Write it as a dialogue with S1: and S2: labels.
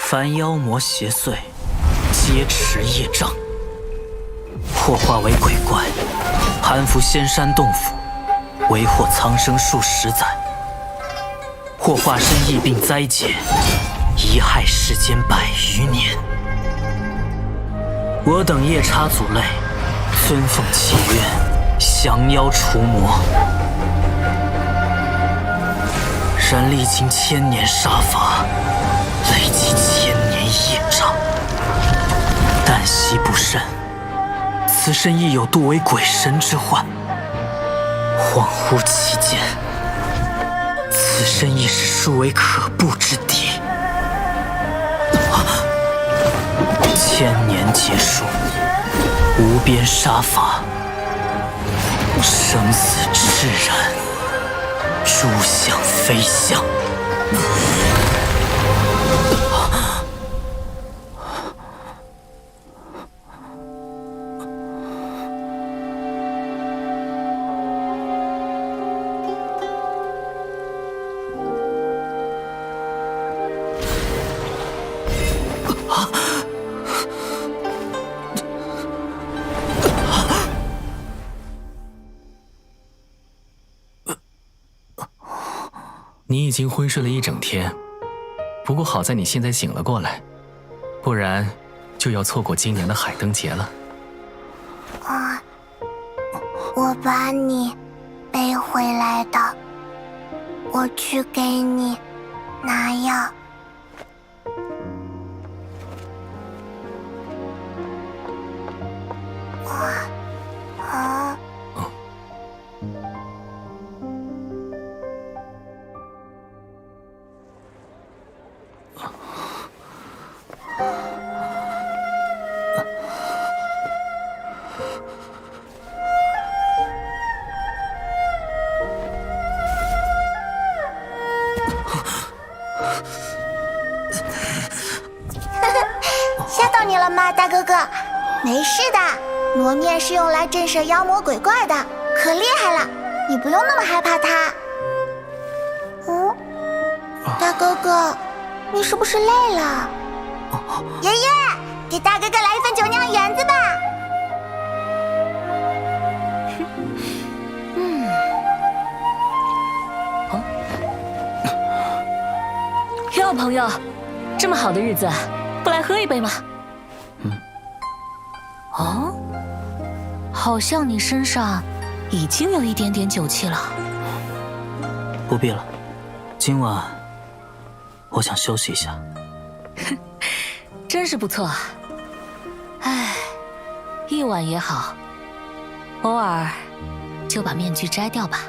S1: 凡妖魔邪祟，皆持业障，或化为鬼怪，攀附仙山洞府，为祸苍生数十载；或化身疫病灾劫，贻害世间百余年。我等夜叉族类，尊奉契约，降妖除魔。然历经千年杀伐，累积千年业障，旦夕不慎，此身亦有堕为鬼神之患。恍惚其间，此身亦是殊为可怖之敌。千年劫数，无边杀伐，生死炽然，诸相非相。
S2: 你已经昏睡了一整天，不过好在你现在醒了过来，不然就要错过今年的海灯节了。
S3: 我把你背回来的，我去给你拿药。吓到你了吗，大哥哥？没事的，魔面是用来震慑妖魔鬼怪的，可厉害了，你不用那么害怕它。大哥哥，你是不是累了？爷爷，给大哥哥来一份酒酿圆子吧。
S4: 哟，朋友，这么好的日子，不来喝一杯吗？好像你身上已经有一点点酒气了。
S1: 不必了，今晚我想休息一下。
S4: 真是不错。唉，一晚也好，偶尔就把面具摘掉吧。